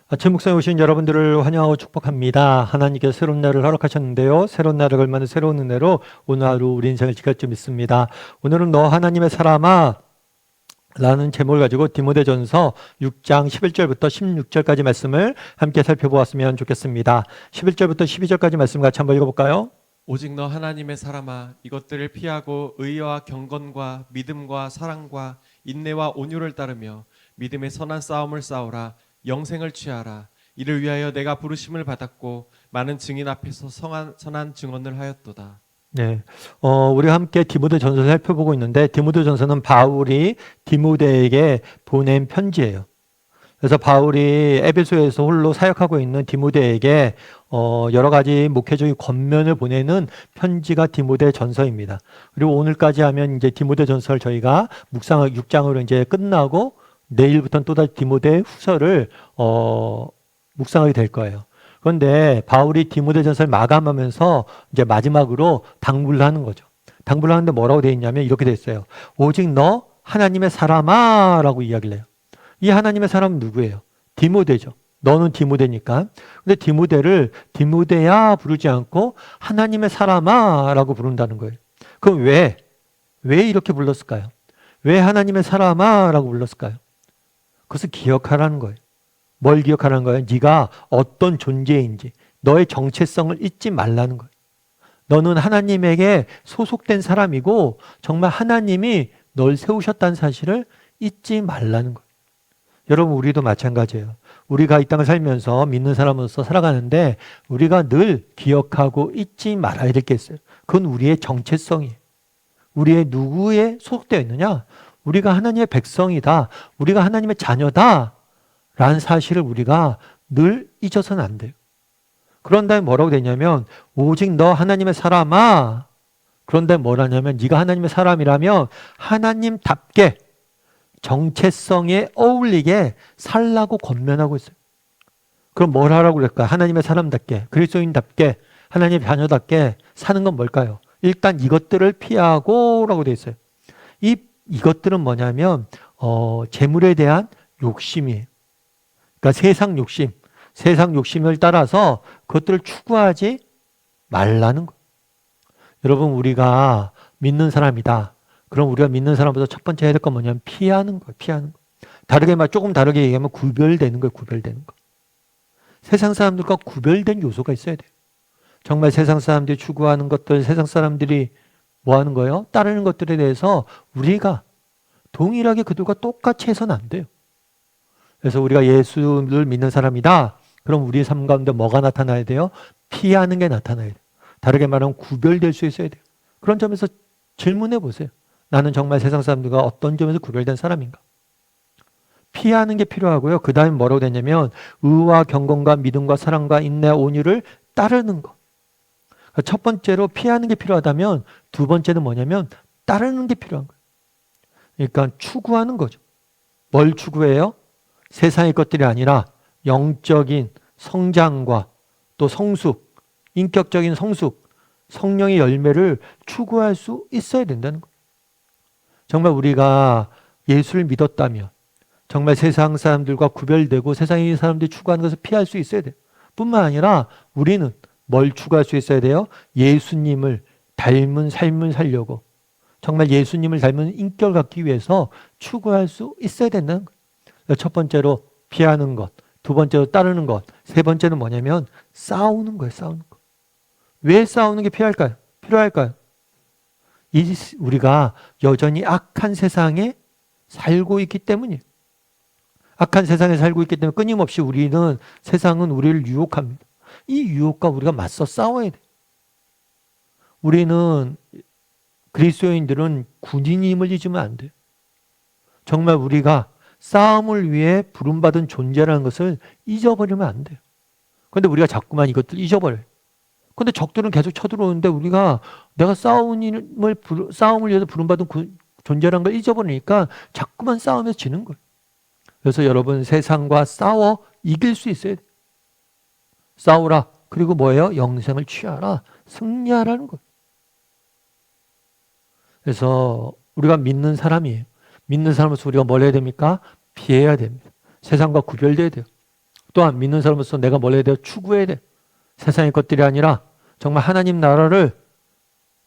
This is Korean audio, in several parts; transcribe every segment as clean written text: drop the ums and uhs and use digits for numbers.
아침 묵상에 오신 여러분들을 환영하고 축복합니다. 하나님께서 새로운 날을 허락하셨는데요. 새로운 날을 걸맞는 새로운 은혜로 오늘 하루 우리 인생을 지킬 줄 믿습니다. 오늘은 너 하나님의 사람아 라는 제목을 가지고 디모데전서 6장 11절부터 16절까지 말씀을 함께 살펴보았으면 좋겠습니다. 11절부터 12절까지 말씀 같이 한번 읽어볼까요? 오직 너 하나님의 사람아, 이것들을 피하고 의와 경건과 믿음과 사랑과 인내와 온유를 따르며 믿음의 선한 싸움을 싸우라. 영생을 취하라. 이를 위하여 내가 부르심을 받았고 많은 증인 앞에서 선한 증언을 하였도다. 네, 우리가 함께 디모데전서를 살펴보고 있는데 디모데전서는 바울이 디모데에게 보낸 편지예요. 그래서 바울이 에베소에서 홀로 사역하고 있는 디모데에게 여러 가지 목회적인 권면을 보내는 편지가 디모데전서입니다. 그리고 오늘까지 하면 이제 디모데전서를 저희가 묵상 6장으로 이제 끝나고 내일부터는 또다시 디모데 후서를 묵상하게 될 거예요. 그런데 바울이 디모데전서를 마감하면서 이제 마지막으로 당부를 하는 거죠. 당부를 하는데 뭐라고 되어 있냐면 이렇게 되어 있어요. 오직 너 하나님의 사람아 라고 이야기를 해요. 이 하나님의 사람은 누구예요? 디모데죠. 너는 디모데니까. 근데 디모데를 디모데야 부르지 않고 하나님의 사람아 라고 부른다는 거예요. 그럼 왜 이렇게 불렀을까요? 왜 하나님의 사람아 라고 불렀을까요? 그것을 기억하라는 거예요. 뭘 기억하라는 거예요? 네가 어떤 존재인지, 너의 정체성을 잊지 말라는 거예요. 너는 하나님에게 소속된 사람이고 정말 하나님이 널 세우셨다는 사실을 잊지 말라는 거예요. 여러분, 우리도 마찬가지예요. 우리가 이 땅을 살면서 믿는 사람으로서 살아가는데 우리가 늘 기억하고 잊지 말아야 될 게 있어요. 그건 우리의 정체성이에요. 우리의 누구에 소속되어 있느냐? 우리가 하나님의 백성이다. 우리가 하나님의 자녀다. 라는 사실을 우리가 늘 잊어서는 안 돼요. 그런 다음에 뭐라고 되냐면 오직 너 하나님의 사람아. 그런 다음에 뭐라냐면 네가 하나님의 사람이라면 하나님답게 정체성에 어울리게 살라고 권면하고 있어요. 그럼 뭘 하라고 그럴까요? 하나님의 사람답게, 그리스도인답게, 하나님의 자녀답게 사는 건 뭘까요? 일단 이것들을 피하고 라고 되어 있어요. 이것들은 뭐냐면 재물에 대한 욕심이에요. 그러니까 세상 욕심을 따라서 그것들을 추구하지 말라는 거예요. 여러분, 우리가 믿는 사람이다. 그럼 우리가 믿는 사람보다 첫 번째 해야 될 건 뭐냐면 피하는 거예요. 조금 다르게 얘기하면 구별되는 거예요. 구별되는 거. 세상 사람들과 구별된 요소가 있어야 돼요. 정말 세상 사람들이 추구하는 것들, 세상 사람들이 뭐 하는 거예요? 따르는 것들에 대해서 우리가 동일하게 그들과 똑같이 해서는 안 돼요. 그래서 우리가 예수를 믿는 사람이다. 그럼 우리의 삶 가운데 뭐가 나타나야 돼요? 피하는 게 나타나야 돼요. 다르게 말하면 구별될 수 있어야 돼요. 그런 점에서 질문해 보세요. 나는 정말 세상 사람들과 어떤 점에서 구별된 사람인가? 피하는 게 필요하고요. 그 다음에 뭐라고 되냐면 의와 경건과 믿음과 사랑과 인내와 온유를 따르는 것. 첫 번째로 피하는 게 필요하다면 두 번째는 뭐냐면 따르는 게 필요한 거예요. 그러니까 추구하는 거죠. 뭘 추구해요? 세상의 것들이 아니라 영적인 성장과 또 성숙, 인격적인 성숙, 성령의 열매를 추구할 수 있어야 된다는 거예요. 정말 우리가 예수를 믿었다면 정말 세상 사람들과 구별되고 세상의 사람들이 추구하는 것을 피할 수 있어야 돼요. 뿐만 아니라 우리는 뭘 추구할 수 있어야 돼요? 예수님을 닮은 삶을 살려고 정말 예수님을 닮은 인격을 갖기 위해서 추구할 수 있어야 된다는 거예요. 첫 번째로 피하는 것, 두 번째로 따르는 것, 세 번째는 뭐냐면 싸우는 거예요. 싸우는 거. 왜 싸우는 게 필요할까요? 우리가 여전히 악한 세상에 살고 있기 때문이에요. 악한 세상에 살고 있기 때문에 끊임없이 세상은 우리를 유혹합니다. 이 유혹과 우리가 맞서 싸워야 돼요. 우리는 그리스도인들은 군인임을 잊으면 안 돼요. 정말 우리가 싸움을 위해 부름받은 존재라는 것을 잊어버리면 안 돼요. 그런데 우리가 자꾸만 이것들 잊어버려요. 그런데 적들은 계속 쳐들어오는데 우리가 내가 싸움을 위해서 부름받은 존재라는 걸 잊어버리니까 자꾸만 싸움에서 지는 거예요. 그래서 여러분, 세상과 싸워 이길 수 있어야 돼요. 싸우라. 그리고 뭐예요? 영생을 취하라. 승리하라는 거예요. 그래서 우리가 믿는 사람이에요. 믿는 사람으로서 우리가 뭘 해야 됩니까? 피해야 됩니다. 세상과 구별돼야 돼요. 또한 믿는 사람으로서 내가 뭘 해야 돼요? 추구해야 돼요. 세상의 것들이 아니라 정말 하나님 나라를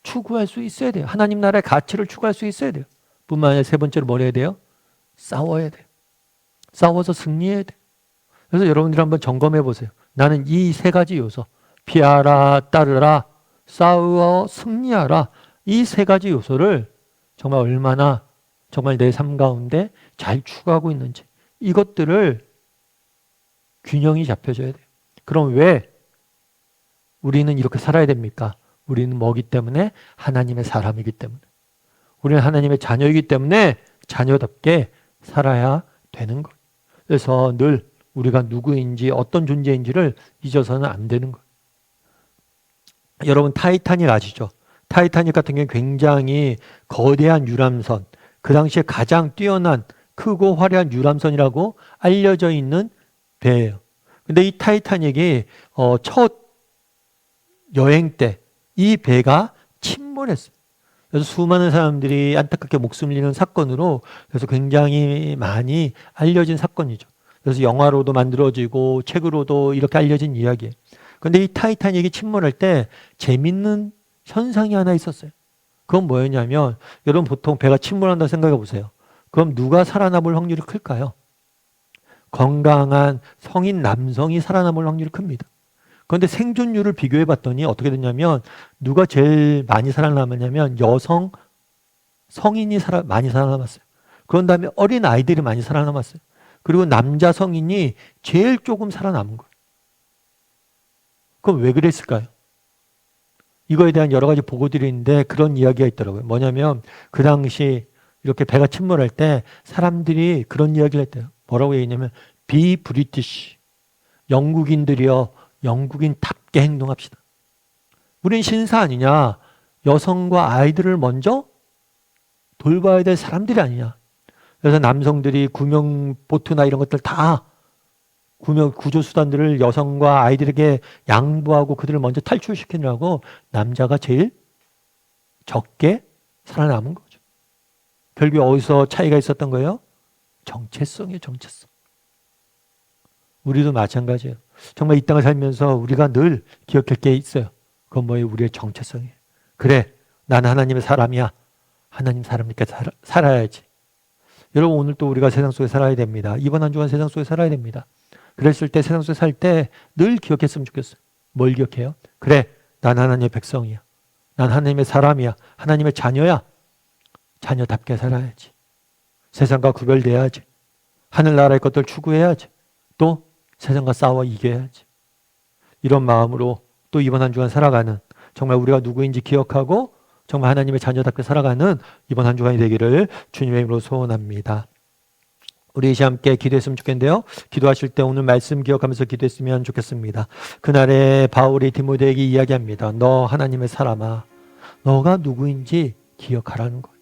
추구할 수 있어야 돼요. 하나님 나라의 가치를 추구할 수 있어야 돼요. 뿐만 아니라 세 번째로 뭘 해야 돼요? 싸워야 돼요. 싸워서 승리해야 돼요. 그래서 여러분들 한번 점검해 보세요. 나는 이 세 가지 요소, 피하라, 따르라, 싸워, 승리하라, 이 세 가지 요소를 정말 얼마나 정말 내 삶 가운데 잘 추구하고 있는지, 이것들을 균형이 잡혀져야 돼요. 그럼 왜 우리는 이렇게 살아야 됩니까? 우리는 뭐기 때문에? 하나님의 사람이기 때문에. 우리는 하나님의 자녀이기 때문에 자녀답게 살아야 되는 거예요. 그래서 늘 우리가 누구인지 어떤 존재인지를 잊어서는 안 되는 거예요. 여러분 타이타닉 아시죠? 타이타닉 같은 경우는 굉장히 거대한 유람선, 그 당시에 가장 뛰어난 크고 화려한 유람선이라고 알려져 있는 배예요. 근데 이 타이타닉이 첫 여행 때 이 배가 침몰했어요. 그래서 수많은 사람들이 안타깝게 목숨을 잃는 사건으로, 그래서 굉장히 많이 알려진 사건이죠. 그래서 영화로도 만들어지고 책으로도 이렇게 알려진 이야기예요. 그런데 이 타이타닉이 침몰할 때 재밌는 현상이 하나 있었어요. 그건 뭐였냐면, 여러분 보통 배가 침몰한다 생각해 보세요. 그럼 누가 살아남을 확률이 클까요? 건강한 성인 남성이 살아남을 확률이 큽니다. 그런데 생존율을 비교해 봤더니 어떻게 됐냐면, 누가 제일 많이 살아남았냐면 여성 성인이 많이 살아남았어요. 그런 다음에 어린 아이들이 많이 살아남았어요. 그리고 남자 성인이 제일 조금 살아남은 거예요. 그럼 왜 그랬을까요? 이거에 대한 여러 가지 보고들이 있는데 그런 이야기가 있더라고요. 뭐냐면 그 당시 이렇게 배가 침몰할 때 사람들이 그런 이야기를 했대요. 뭐라고 얘기했냐면 비 브리티시, 영국인들이여 영국인답게 행동합시다. 우린 신사 아니냐? 여성과 아이들을 먼저 돌봐야 될 사람들이 아니냐? 그래서 남성들이 구명보트나 이런 것들 다 구조수단들을 여성과 아이들에게 양보하고 그들을 먼저 탈출시키느라고 남자가 제일 적게 살아남은 거죠. 결국에 어디서 차이가 있었던 거예요? 정체성이에요, 정체성. 우리도 마찬가지예요. 정말 이 땅을 살면서 우리가 늘 기억할 게 있어요. 그건 뭐예요? 우리의 정체성이에요. 그래, 나는 하나님의 사람이야. 하나님 사람이니까 살아야지. 여러분, 오늘 또 우리가 세상 속에 살아야 됩니다. 이번 한 주간 세상 속에 살아야 됩니다. 그랬을 때, 세상 속에 살 때 늘 기억했으면 좋겠어요. 뭘 기억해요? 그래, 난 하나님의 백성이야. 난 하나님의 사람이야. 하나님의 자녀야. 자녀답게 살아야지. 세상과 구별돼야지. 하늘나라의 것들 추구해야지. 또 세상과 싸워 이겨야지. 이런 마음으로 또 이번 한 주간 살아가는, 정말 우리가 누구인지 기억하고 정말 하나님의 자녀답게 살아가는 이번 한 주간이 되기를 주님의 이름으로 소원합니다. 우리 이제 함께 기도했으면 좋겠는데요. 기도하실 때 오늘 말씀 기억하면서 기도했으면 좋겠습니다. 그날에 바울이 디모데에게 이야기합니다. 너 하나님의 사람아, 너가 누구인지 기억하라는 거예요.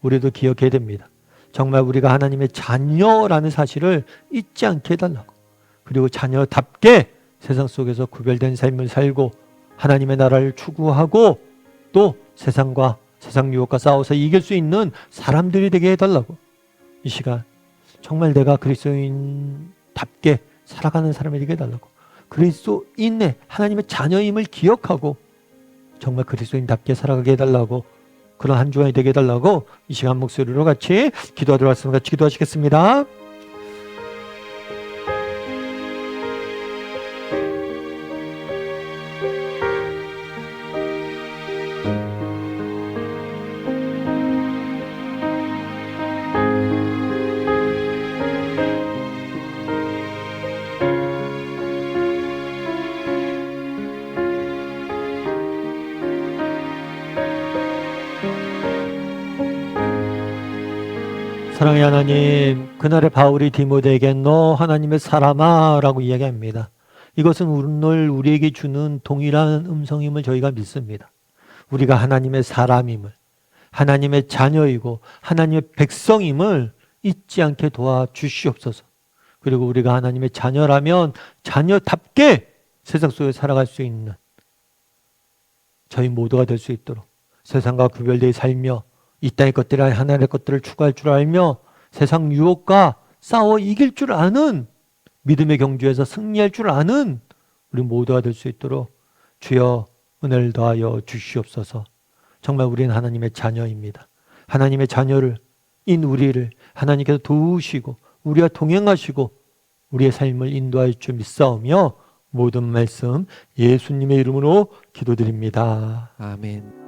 우리도 기억해야 됩니다. 정말 우리가 하나님의 자녀라는 사실을 잊지 않게 해달라고. 그리고 자녀답게 세상 속에서 구별된 삶을 살고 하나님의 나라를 추구하고 또 세상과 세상 유혹과 싸워서 이길 수 있는 사람들이 되게 해달라고. 이 시간 정말 내가 그리스도인답게 살아가는 사람이 되게 해달라고. 그리스도인의 하나님의 자녀임을 기억하고 정말 그리스도인답게 살아가게 해달라고, 그런 한 주간이 되게 해달라고 이 시간 목소리로 같이 기도하도록 하겠습니다. 같이 기도하시겠습니다. 사랑의 하나님, 그날의 바울이 디모데에게 너 하나님의 사람아 라고 이야기합니다. 이것은 오늘 우리에게 주는 동일한 음성임을 저희가 믿습니다. 우리가 하나님의 사람임을, 하나님의 자녀이고 하나님의 백성임을 잊지 않게 도와주시옵소서. 그리고 우리가 하나님의 자녀라면 자녀답게 세상 속에 살아갈 수 있는 저희 모두가 될 수 있도록 세상과 구별되어 살며 이 땅의 것들 아닌 하나님의 것들을 추구할 줄 알며 세상 유혹과 싸워 이길 줄 아는 믿음의 경주에서 승리할 줄 아는 우리 모두가 될 수 있도록 주여 은혜를 더하여 주시옵소서. 정말 우리는 하나님의 자녀입니다. 하나님의 자녀를 인 우리를 하나님께서 도우시고 우리와 동행하시고 우리의 삶을 인도할 줄 믿사오며 모든 말씀 예수님의 이름으로 기도드립니다. 아멘.